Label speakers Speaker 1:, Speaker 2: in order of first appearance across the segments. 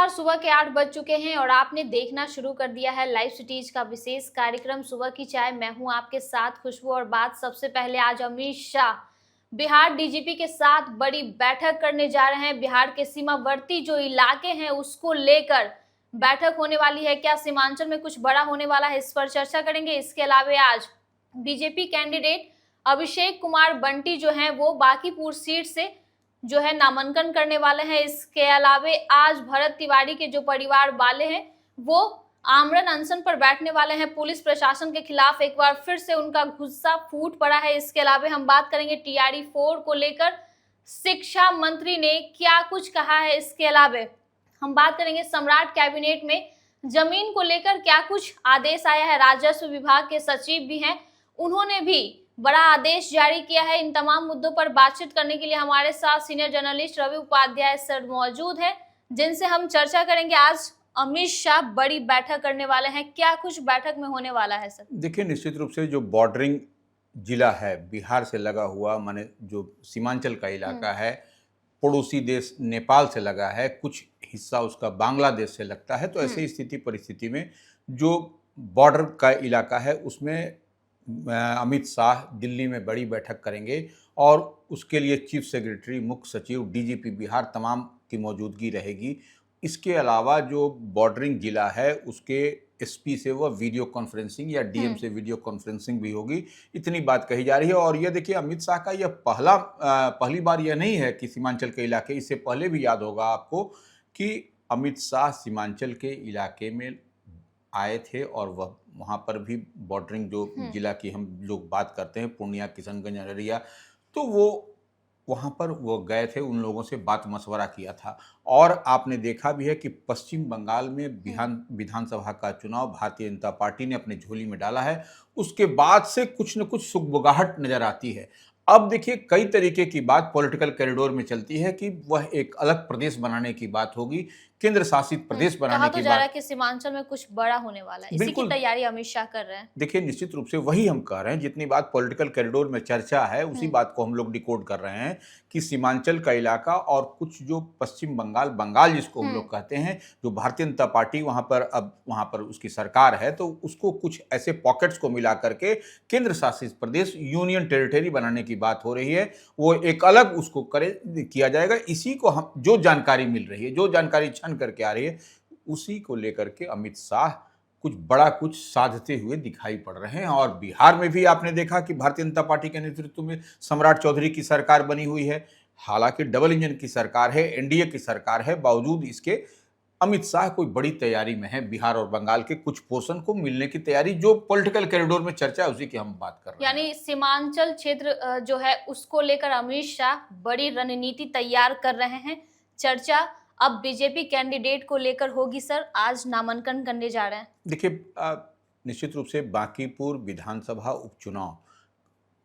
Speaker 1: नमस्कार। सुबह के 8 बज चुके हैं और आपने देखना शुरू कर दिया है लाइव सिटीज का विशेष कार्यक्रम सुबह की चाय। मैं हूं आपके साथ खुशबू। और बात सबसे पहले आज अमित शाह बिहार डीजीपी के साथ बड़ी बैठक करने जा रहे हैं। बिहार के सीमावर्ती जो इलाके हैं उसको लेकर बैठक होने वाली है। क्या सीमांचल में कुछ बड़ा होने वाला है, इस पर चर्चा करेंगे। इसके अलावा आज बीजेपी कैंडिडेट अभिषेक कुमार बंटी जो है वो बांकीपुर सीट से जो है नामांकन करने वाले हैं। इसके अलावा आज भरत तिवारी के जो परिवार वाले हैं वो आमरण अनशन पर बैठने वाले हैं। पुलिस प्रशासन के खिलाफ एक बार फिर से उनका गुस्सा फूट पड़ा है। इसके अलावा हम बात करेंगे टीआरई 4 को लेकर शिक्षा मंत्री ने क्या कुछ कहा है। इसके अलावा हम बात करेंगे सम्राट कैबिनेट में जमीन को लेकर क्या कुछ आदेश आया है। राजस्व विभाग के सचिव भी हैं, उन्होंने भी बड़ा आदेश जारी किया है। इन तमाम मुद्दों पर बातचीत करने के लिए हमारे साथ senior journalist Ravi Upadhyay sir मौजूद है, जिनसे हम चर्चा करेंगे। आज अमित शाह बड़ी बैठक करने वाले हैं, क्या कुछ बैठक में होने वाला है सर?
Speaker 2: देखिए, निश्चित रूप से जो बॉर्डरिंग जिला है बिहार से लगा हुआ, माने जो सीमांचल का इलाका है, पड़ोसी देश नेपाल से लगा है, कुछ हिस्सा उसका बांग्लादेश से लगता है। तो ऐसी स्थिति परिस्थिति में जो बॉर्डर का इलाका है उसमें अमित शाह दिल्ली में बड़ी बैठक करेंगे और उसके लिए चीफ सेक्रेटरी, मुख्य सचिव, डीजीपी बिहार तमाम की मौजूदगी रहेगी। इसके अलावा जो बॉर्डरिंग जिला है उसके एसपी से वह वीडियो कॉन्फ्रेंसिंग या डीएम से वीडियो कॉन्फ्रेंसिंग भी होगी, इतनी बात कही जा रही है। और यह देखिए, अमित शाह का यह पहली बार यह नहीं है कि सीमांचल के इलाके, इससे पहले भी याद होगा आपको कि अमित शाह सीमांचल के इलाके में आए थे और वह वहाँ पर भी बॉर्डरिंग जो जिला की हम लोग बात करते हैं, पूर्णिया, किशनगंज, अररिया, तो वो वहाँ पर वो गए थे, उन लोगों से बात मशवरा किया था। और आपने देखा भी है कि पश्चिम बंगाल में विधानसभा का चुनाव भारतीय जनता पार्टी ने अपने झोली में डाला है। उसके बाद से कुछ न कुछ सुगबुगाहट नजर आती है। अब देखिए, कई तरीके की बात पॉलिटिकल कॉरिडोर में चलती है कि वह एक अलग प्रदेश बनाने की बात होगी, केंद्र शासित प्रदेश बनाने की
Speaker 1: बात। जा रहा है कि सीमांचल में कुछ बड़ा होने वाला है, इसी की तैयारी अमित शाह कर रहे हैं।
Speaker 2: देखिए, निश्चित रूप से वही हम कह रहे हैं, जितनी बात पॉलिटिकल कॉरिडोर में चर्चा है उसी बात को हम लोग डिकोड कर रहे हैं कि सीमांचल का इलाका और कुछ जो पश्चिम बंगाल जिसको हम लोग कहते हैं, जो भारतीय जनता पार्टी वहां पर उसकी सरकार है, तो उसको कुछ ऐसे पॉकेट्स को मिला करके केंद्र शासित प्रदेश, यूनियन टेरिटरी बनाने की बात हो रही है। वो एक अलग उसको किया जाएगा। इसी को हम जो जानकारी मिल रही है, जो जानकारी छन करके आ रही है, उसी को लेकर के अमित शाह कुछ साधते हुए दिखाई पड़ रहे हैं। और बिहार में भी आपने देखा कि भारतीय जनता पार्टी के नेतृत्व में सम्राट चौधरी की सरकार बनी हुई है। हालांकि डबल इंजन की सरकार है, एनडीए की सरकार है, बावजूद इसके अमित शाह कोई बड़ी तैयारी में है। बिहार और बंगाल के कुछ पोर्शन को मिलने की तैयारी, जो पॉलिटिकल कॉरिडोर में चर्चा है उसी की हम बात कर रहे हैं।
Speaker 1: यानी सीमांचल क्षेत्र जो है उसको लेकर अमित शाह बड़ी रणनीति तैयार कर रहे हैं। चर्चा अब बीजेपी कैंडिडेट को लेकर होगी सर, आज नामांकन करने जा रहे हैं।
Speaker 2: देखिए, निश्चित रूप से बांकीपुर विधानसभा उपचुनाव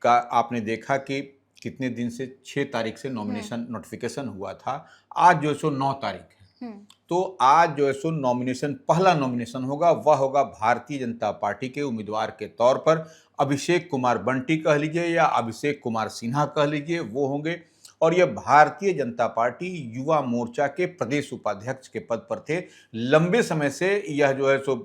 Speaker 2: का आपने देखा कि कितने दिन से 6 तारीख से नॉमिनेशन नोटिफिकेशन हुआ था। आज जो है सो 9 तारीख है, तो आज जो है सो पहला नॉमिनेशन होगा, वह होगा भारतीय जनता पार्टी के उम्मीदवार के तौर पर अभिषेक कुमार बंटी कह लीजिए या अभिषेक कुमार सिन्हा कह लीजिए, वो होंगे। और यह भारतीय जनता पार्टी युवा मोर्चा के प्रदेश उपाध्यक्ष के पद पर थे। लंबे समय से यह जो है सो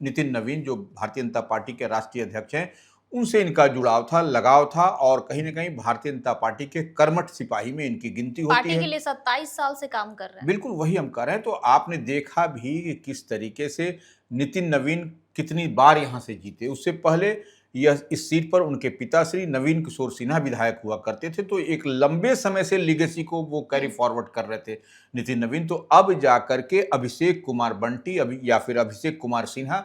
Speaker 2: नितिन नवीन, जो भारतीय जनता पार्टी के राष्ट्रीय अध्यक्ष हैं, उनसे इनका जुड़ाव था, लगाव था, और कहीं ना कहीं भारतीय जनता पार्टी के कर्मठ सिपाही में इनकी गिनती होती है।
Speaker 1: पार्टी के लिए 27 साल से काम कर रहे हैं।
Speaker 2: बिल्कुल वही हम कह रहे हैं। तो आपने देखा भी कि किस तरीके से नितिन नवीन कितनी बार यहाँ से जीते। उससे पहले यह इस सीट पर उनके पिताश्री नवीन किशोर सिन्हा विधायक हुआ करते थे, तो एक लंबे समय से लीगेसी को वो कैरी फॉरवर्ड कर रहे थे नितिन नवीन। तो अब जाकर के अभिषेक कुमार बंटी या फिर अभिषेक कुमार सिन्हा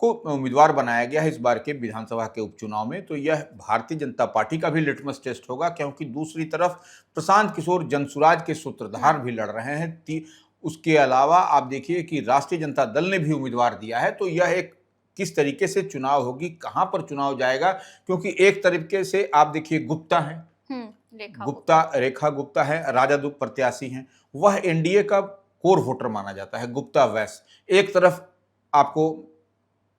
Speaker 2: को उम्मीदवार बनाया गया है इस बार के विधानसभा के उपचुनाव में। तो यह भारतीय जनता पार्टी का भी लिटमस टेस्ट होगा, क्योंकि दूसरी तरफ प्रशांत किशोर जनसुराज के सूत्रधार भी लड़ रहे हैं। उसके अलावा आप देखिए कि राष्ट्रीय जनता दल ने भी उम्मीदवार दिया है। तो यह एक किस तरीके से चुनाव होगी, कहां पर चुनाव जाएगा, क्योंकि एक तरीके से आप देखिए गुप्ता है, रेखा गुप्ता है, राजद प्रत्याशी हैं, वह एनडीए का कोर वोटर माना जाता है, गुप्ता वैश्य। एक तरफ आपको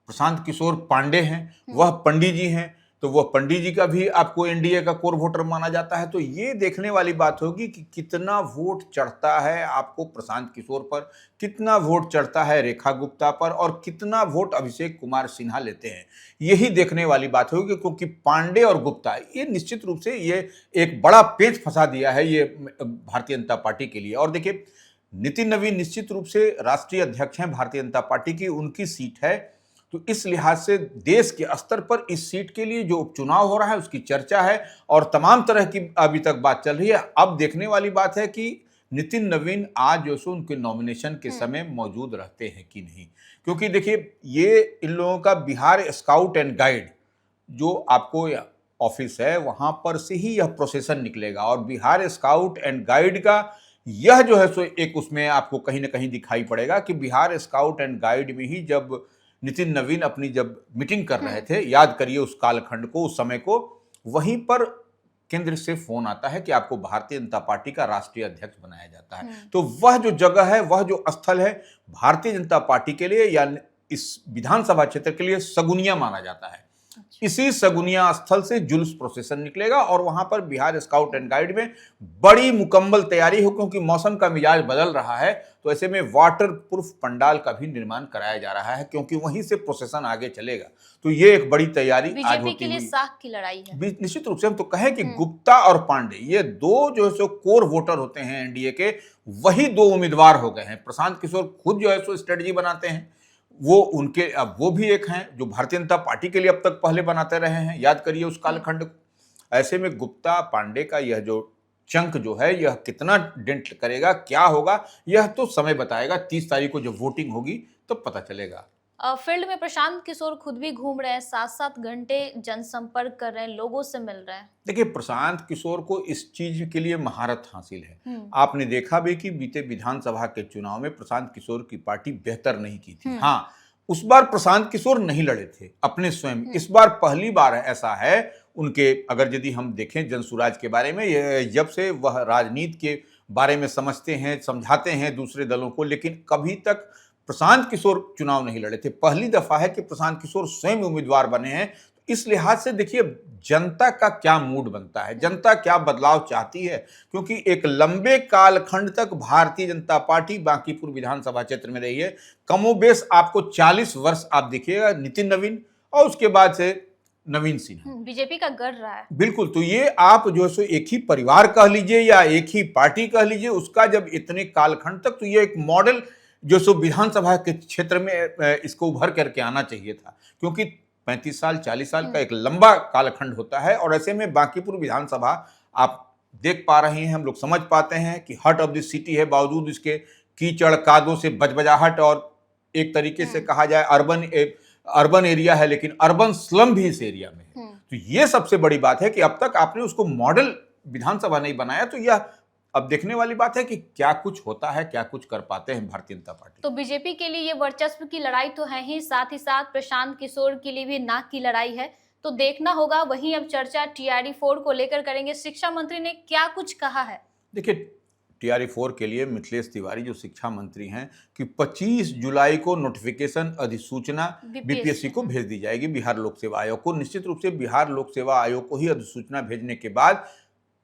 Speaker 2: प्रशांत किशोर पांडे हैं, वह पंडित जी हैं, तो वह पंडित जी का भी आपको एनडीए का कोर वोटर माना जाता है। तो ये देखने वाली बात होगी कि कितना वोट चढ़ता है आपको प्रशांत किशोर पर, कितना वोट चढ़ता है रेखा गुप्ता पर और कितना वोट अभिषेक कुमार सिन्हा लेते हैं। यही देखने वाली बात होगी, क्योंकि पांडे और गुप्ता ये निश्चित रूप से ये एक बड़ा पेच फंसा दिया है ये भारतीय जनता पार्टी के लिए। और देखिए, नितिन नवीन निश्चित रूप से राष्ट्रीय अध्यक्ष हैं भारतीय जनता पार्टी की, उनकी सीट है। तो इस लिहाज से देश के स्तर पर इस सीट के लिए जो उपचुनाव हो रहा है उसकी चर्चा है और तमाम तरह की अभी तक बात चल रही है। अब देखने वाली बात है कि नितिन नवीन आज जो सो उनके नॉमिनेशन के समय मौजूद रहते हैं कि नहीं, क्योंकि देखिए ये इन लोगों का बिहार स्काउट एंड गाइड जो आपको ऑफिस है वहां पर से ही यह प्रोसेसन निकलेगा और बिहार स्काउट एंड गाइड का यह जो है सो एक उसमें आपको कहीं ना कहीं दिखाई पड़ेगा कि बिहार स्काउट एंड गाइड में ही जब नितिन नवीन अपनी जब मीटिंग कर रहे थे, याद करिए उस कालखंड को, उस समय को, वहीं पर केंद्र से फोन आता है कि आपको भारतीय जनता पार्टी का राष्ट्रीय अध्यक्ष बनाया जाता है। तो वह जो जगह है, वह जो स्थल है भारतीय जनता पार्टी के लिए या इस विधानसभा क्षेत्र के लिए सगुनिया माना जाता है। इसी सगुनिया स्थल से जुलूस प्रोसेसन निकलेगा और वहां पर बिहार स्काउट एंड गाइड में बड़ी मुकम्मल तैयारी हो, क्योंकि मौसम का मिजाज बदल रहा है। तो ऐसे में वाटर प्रूफ पंडाल का भी निर्माण कराया जा रहा है, क्योंकि वहीं से प्रोसेसन आगे चलेगा। तो ये एक बड़ी तैयारी आज होती
Speaker 1: के लिए साख की लड़ाई है।
Speaker 2: निश्चित रूप से हम तो कहें कि गुप्ता और पांडे ये दो जो है सो कोर वोटर होते हैं एनडीए के, वही दो उम्मीदवार हो गए हैं। प्रशांत किशोर खुद जो है सो स्ट्रेटजी बनाते हैं, वो उनके अब वो भी एक हैं जो भारतीय जनता पार्टी के लिए अब तक पहले बनाते रहे हैं, याद करिए उस कालखंड को। ऐसे में गुप्ता पांडे का यह जो चंक जो है यह कितना डेंट करेगा, क्या होगा, यह तो समय बताएगा। 30 तारीख को जब वोटिंग होगी तब तो पता चलेगा।
Speaker 1: फील्ड में प्रशांत किशोर खुद भी घूम रहे हैं, 7-7 घंटे जनसंपर्क कर रहे हैं, लोगों से मिल रहे हैं। देखिए,
Speaker 2: प्रशांत किशोर को इस चीज के लिए महारत हासिल है। आपने देखा भी कि बीते विधानसभा के चुनाव में प्रशांत किशोर की पार्टी बेहतर नहीं की थी। हाँ, उस बार प्रशांत किशोर नहीं लड़े थे अपने स्वयं। इस बार पहली बार ऐसा है उनके, अगर यदि हम देखें जनसुराज के बारे में, जब से वह राजनीति के बारे में समझते हैं, समझाते हैं दूसरे दलों को, लेकिन कभी तक प्रशांत किशोर चुनाव नहीं लड़े थे। पहली दफा है कि प्रशांत किशोर स्वयं उम्मीदवार बने हैं। इस लिहाज से देखिए जनता का क्या मूड बनता है, जनता क्या बदलाव चाहती है, क्योंकि एक लंबे कालखंड तक भारतीय जनता पार्टी बांकीपुर विधानसभा क्षेत्र में रही है। कमोबेश आपको 40 वर्ष आप देखिएगा नितिन नवीन और उसके बाद से नवीन सिन्हा
Speaker 1: बीजेपी का गढ़ रहा है।
Speaker 2: बिल्कुल, तो ये आप जो है सो एक ही परिवार कह लीजिए या एक ही पार्टी कह लीजिए, उसका जब इतने कालखंड तक, तो ये एक मॉडल जो सो विधानसभा के क्षेत्र में इसको उभर करके आना चाहिए था, क्योंकि 35 साल 40 साल का एक लंबा कालखंड होता है। और ऐसे में बांकीपुर विधानसभा आप देख पा रहे हैं, हम लोग समझ पाते हैं कि हार्ट ऑफ द सिटी है, बावजूद इसके कीचड़ कादों से बजबजाहट और एक तरीके से कहा जाए अर्बन एरिया है, लेकिन अर्बन स्लम भी इस एरिया में है। तो ये सबसे बड़ी बात है कि अब तक आपने उसको मॉडल विधानसभा नहीं बनाया। तो यह अब देखने वाली बात है कि क्या कुछ होता है, क्या कुछ कर पाते हैं भारतीय जनता पार्टी।
Speaker 1: तो बीजेपी के लिए ये वर्चस्व की लड़ाई तो है ही, साथ ही साथ प्रशांत किशोर के लिए भी नाक की लड़ाई है। तो देखना होगा। वहीं अब चर्चा TRE-4 को लेकर करेंगे। शिक्षा मंत्री ने क्या कुछ कहा है?
Speaker 2: देखिए, TRE-4 के लिए मिथिलेश तिवारी जो शिक्षा मंत्री हैं कि 25 जुलाई को नोटिफिकेशन अधिसूचना बीपीएससी को भेज दी जाएगी, बिहार लोक सेवा आयोग को। निश्चित रूप से बिहार लोक सेवा आयोग को ही अधिसूचना भेजने के बाद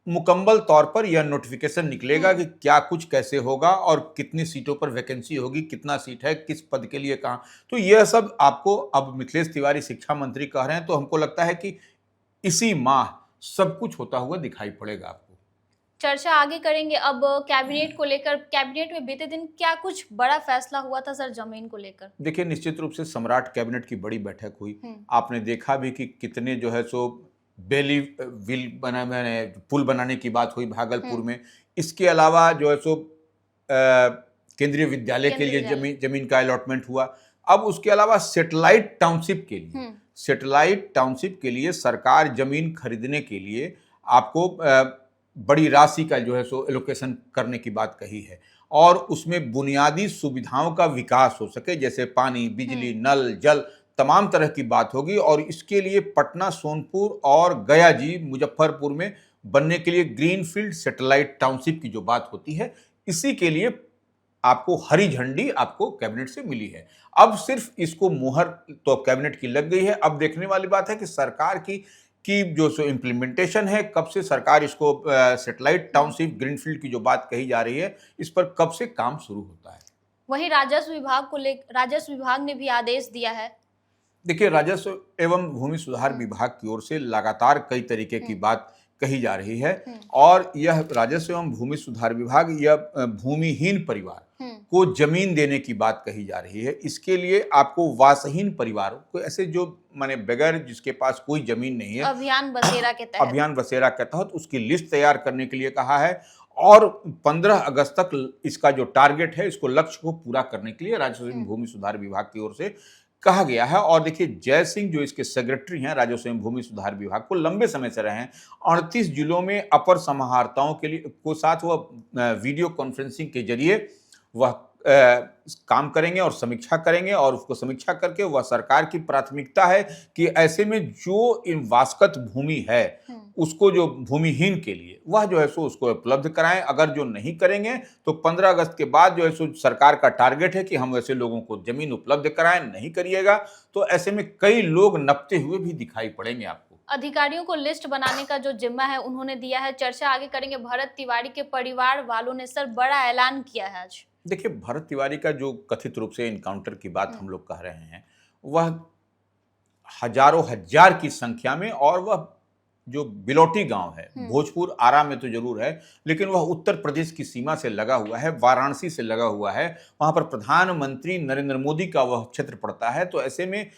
Speaker 2: मुकम्मल तौर पर यह नोटिफिकेशन निकलेगा कि क्या कुछ कैसे होगा और कितनी सीटों पर वैकेंसी होगी, कितना सीट है, किस पद के लिए कहाँ। तो यह सब आपको अब मिथिलेश तिवारी शिक्षा मंत्री कह रहे हैं, तो हमको लगता है कि इसी माह सब कुछ होता हुआ दिखाई पड़ेगा आपको।
Speaker 1: चर्चा आगे करेंगे। अब कैबिनेट को लेकर, कैबिनेट में बीते दिन क्या कुछ बड़ा फैसला हुआ था सर जमीन को लेकर? देखिए,
Speaker 2: निश्चित रूप से सम्राट कैबिनेट की बड़ी बैठक हुई। आपने देखा भी कि कितने जो है सो बेली विल पुल बनाने की बात हुई भागलपुर में। इसके अलावा जो है सो केंद्रीय विद्यालय के लिए जमीन का अलॉटमेंट हुआ। अब उसके अलावा सैटेलाइट टाउनशिप के लिए सरकार जमीन खरीदने के लिए आपको बड़ी राशि का जो है सो एलोकेशन करने की बात कही है, और उसमें बुनियादी सुविधाओं का विकास हो सके, जैसे पानी, बिजली, नल, जल, तमाम तरह की बात होगी। और इसके लिए पटना, सोनपुर और गया जी मुजफ्फरपुर में बनने के लिए ग्रीनफील्ड सैटेलाइट टाउनशिप की जो बात होती है, इसी के लिए आपको हरी झंडी आपको कैबिनेट से मिली है। अब सिर्फ इसको मुहर तो कैबिनेट की लग गई है। अब देखने वाली बात है कि सरकार की की जो सो इम्प्लीमेंटेशन है, कब से सरकार इसको सैटेलाइट टाउनशिप ग्रीनफील्ड की जो बात कही जा रही है, इस पर कब से काम शुरू होता है।
Speaker 1: वहीं राजस्व विभाग ने भी आदेश दिया है।
Speaker 2: देखिए, राजस्व एवं भूमि सुधार विभाग की ओर से लगातार कई तरीके की बात कही जा रही है और यह राजस्व एवं भूमि सुधार विभाग यह भूमिहीन परिवार को जमीन देने की बात कही जा रही है। इसके लिए आपको वासहीन परिवारों को, ऐसे जो माने बगैर जिसके पास कोई जमीन नहीं है,
Speaker 1: अभियान बसेरा के तहत उसकी लिस्ट तैयार करने के लिए कहा है और 15 अगस्त तक इसका जो टारगेट है, इसको लक्ष्य को पूरा करने के लिए राजस्व एवं भूमि सुधार विभाग की ओर से कहा गया है। और देखिए, जय सिंह जो इसके सेक्रेटरी हैं राजस्व एवं भूमि सुधार विभाग को, लंबे समय से रहे हैं। 38 जिलों में अपर समाहर्ताओं के लिए को साथ वह वीडियो कॉन्फ्रेंसिंग के जरिए वह काम करेंगे और समीक्षा करेंगे और उसको समीक्षा करके वह सरकार की प्राथमिकता है कि ऐसे में जो इन वास्कत भूमि है उसको, जो भूमिहीन के लिए, वह जो है सो उसको उपलब्ध कराएं। अगर जो नहीं करेंगे तो 15 अगस्त के बाद जो है सो सरकार का टारगेट है कि हम ऐसे लोगों को जमीन उपलब्ध कराएं। नहीं करिएगा तो ऐसे में कई लोग नपते हुए भी दिखाई पड़ेंगे आपको। अधिकारियों को लिस्ट बनाने का जो जिम्मा है उन्होंने दिया है। चर्चा आगे करेंगे। भरत तिवारी के परिवार वालों ने सर बड़ा ऐलान किया है आज।
Speaker 2: देखिए, भरत तिवारी का जो कथित रूप से इनकाउंटर की बात हम लोग कह रहे हैं, वह हजारों हजार की संख्या में, और वह जो बिलौटी गांव है, भोजपुर आरा में तो जरूर है, लेकिन वह उत्तर प्रदेश की सीमा से लगा हुआ है, वाराणसी से लगा हुआ है। वहां पर प्रधानमंत्री नरेंद्र मोदी का वह क्षेत्र पड़ता है। तो ऐसे में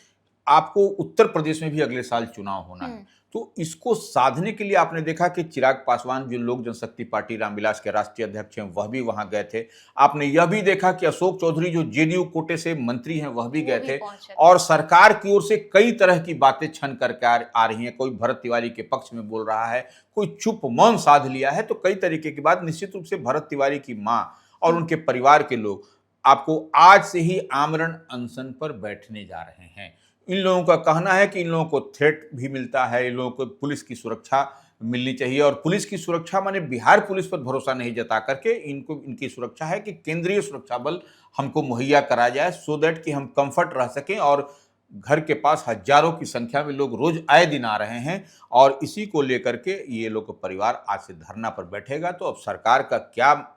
Speaker 2: आपको उत्तर प्रदेश में भी अगले साल चुनाव होना है। तो इसको साधने के लिए आपने देखा कि चिराग पासवान, जो लोक जनशक्ति पार्टी रामविलास के राष्ट्रीय अध्यक्ष हैं, वह भी वहां गए थे। आपने यह भी देखा कि अशोक चौधरी, जो जेडीयू कोटे से मंत्री हैं, वह भी गए थे। और सरकार की ओर से कई तरह की बातें छन करके आ रही हैं। कोई भरत तिवारी के पक्ष में बोल रहा है, कोई चुप मौन साध लिया है। तो कई तरीके की बात। निश्चित रूप से भरत तिवारी की मां और उनके परिवार के लोग आपको आज से ही आमरण अनशन पर बैठने जा रहे हैं। इन लोगों का कहना है कि इन लोगों को थ्रेट भी मिलता है, इन लोगों को पुलिस की सुरक्षा मिलनी चाहिए। और पुलिस की सुरक्षा माने बिहार पुलिस पर भरोसा नहीं जता करके इनको, इनकी सुरक्षा है कि केंद्रीय सुरक्षा बल हमको मुहैया कराया जाए, सो दैट कि हम कंफर्ट रह सकें। और घर के पास हजारों की संख्या में लोग रोज आए दिन आ रहे हैं और इसी को लेकर के ये लोग परिवार आज से धरना पर बैठेगा। तो अब सरकार का क्या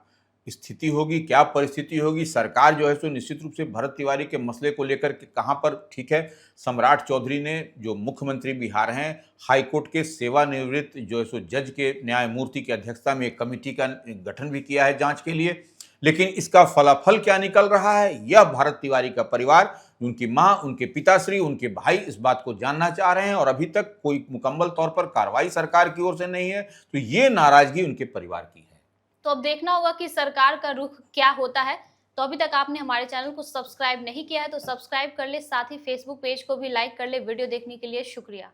Speaker 2: स्थिति होगी, क्या परिस्थिति होगी। सरकार जो है सो निश्चित रूप से भरत तिवारी के मसले को लेकर के कहां पर, ठीक है, सम्राट चौधरी ने, जो मुख्यमंत्री बिहार हैं, हाईकोर्ट के सेवानिवृत्त जो है सो जज के न्यायमूर्ति की अध्यक्षता में एक कमेटी का गठन भी किया है जांच के लिए। लेकिन इसका फलाफल क्या निकल रहा है, यह भरत तिवारी का परिवार, उनकी मां, उनके पिताश्री, उनके भाई इस बात को जानना चाह रहे हैं और अभी तक कोई मुकम्मल तौर पर कार्रवाई सरकार की ओर से नहीं है। तो ये नाराजगी उनके परिवार की है।
Speaker 1: तो अब देखना होगा कि सरकार का रुख क्या होता है। तो अभी तक आपने हमारे चैनल को सब्सक्राइब नहीं किया है तो सब्सक्राइब कर ले, साथ ही फेसबुक पेज को भी लाइक कर ले। वीडियो देखने के लिए शुक्रिया।